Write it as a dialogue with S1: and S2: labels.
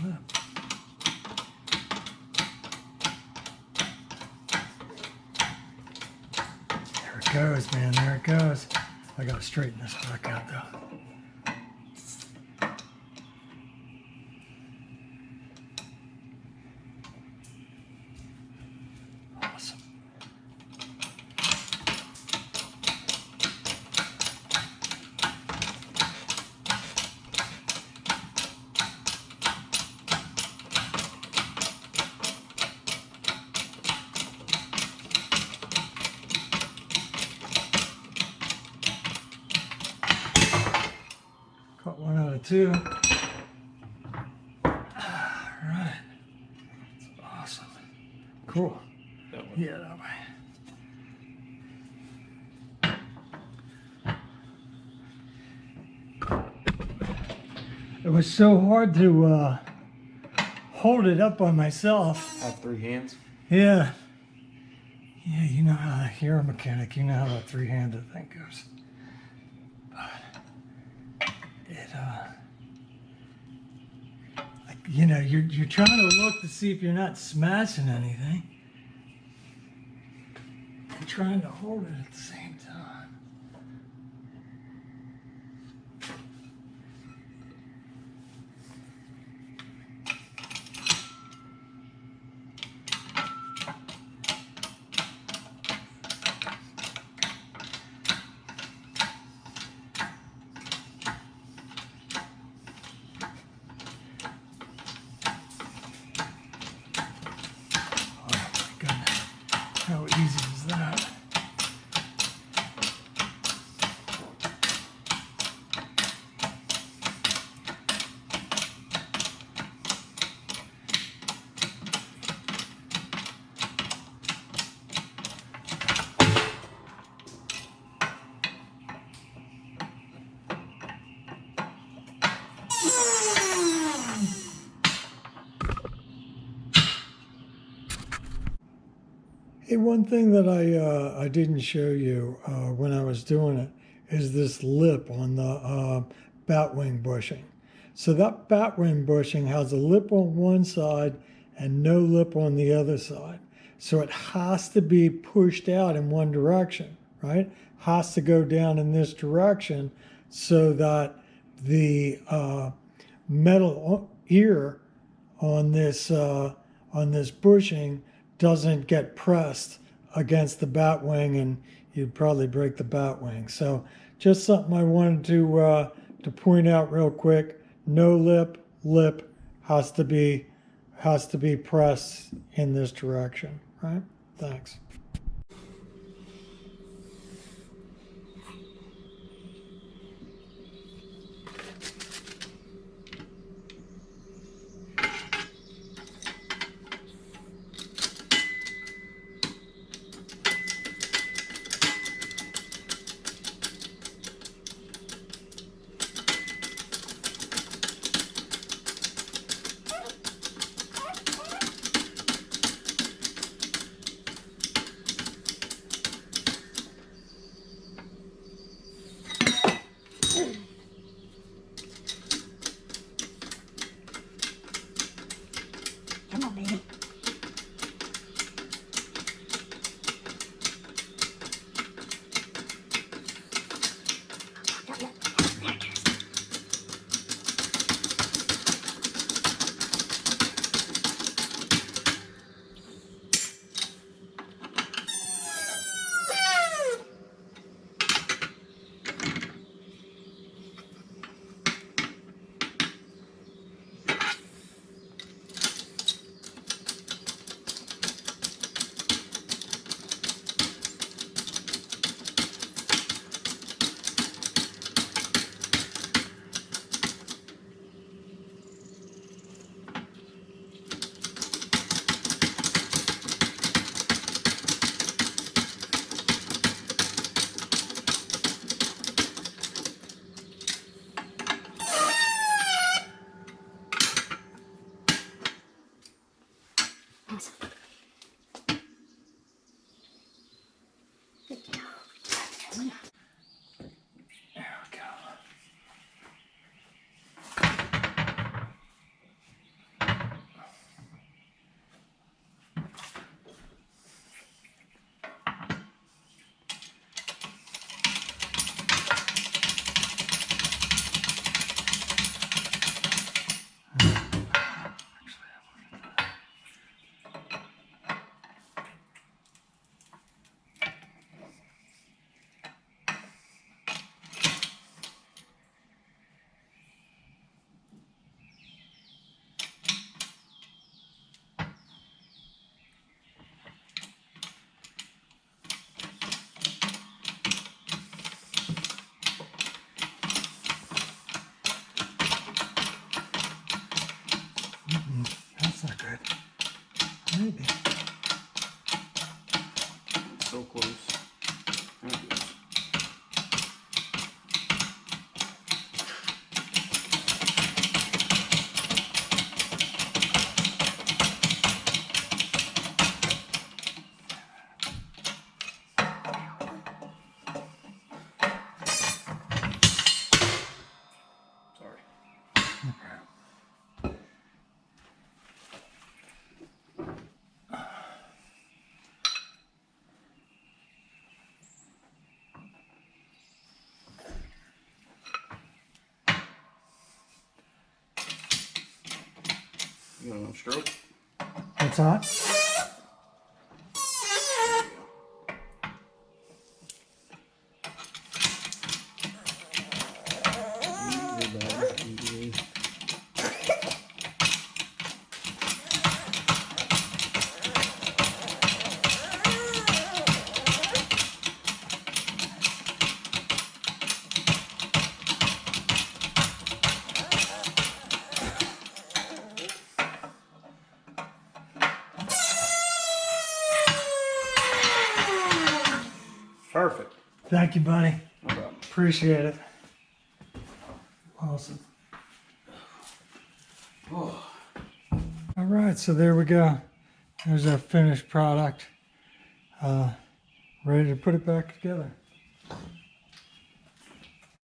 S1: lip. There it goes, man. There it goes. I gotta straighten this back out though. Awesome. Caught 1 out of 2. All right. That's awesome. Cool.
S2: That one.
S1: Yeah, that way. It was so hard to hold it up on myself.
S2: Have 3 hands.
S1: Yeah. Yeah, you know how you're a mechanic. You know how that 3-handed thing goes. But it, like, you know, you're trying to look to see if you're not smashing anything, and trying to hold it at the same time. How easy is that? Hey, one thing that I didn't show you when I was doing it is this lip on the batwing bushing. So that batwing bushing has a lip on one side and no lip on the other side. So it has to be pushed out in one direction, right? Has to go down in this direction so that the metal ear on this bushing doesn't get pressed against the bat wing, and you'd probably break the bat wing. So just something I wanted to point out real quick. No lip has to be pressed in this direction, right? Thanks.
S3: Come on, baby. Good job.
S1: There we go.
S2: Stroke.
S1: What's that?
S2: Easy, buddy. Easy. Perfect.
S1: Thank you, buddy.
S2: No problem.
S1: Appreciate it. Awesome.
S2: Oh.
S1: All right, so there we go. There's our finished product. Ready to put it back together.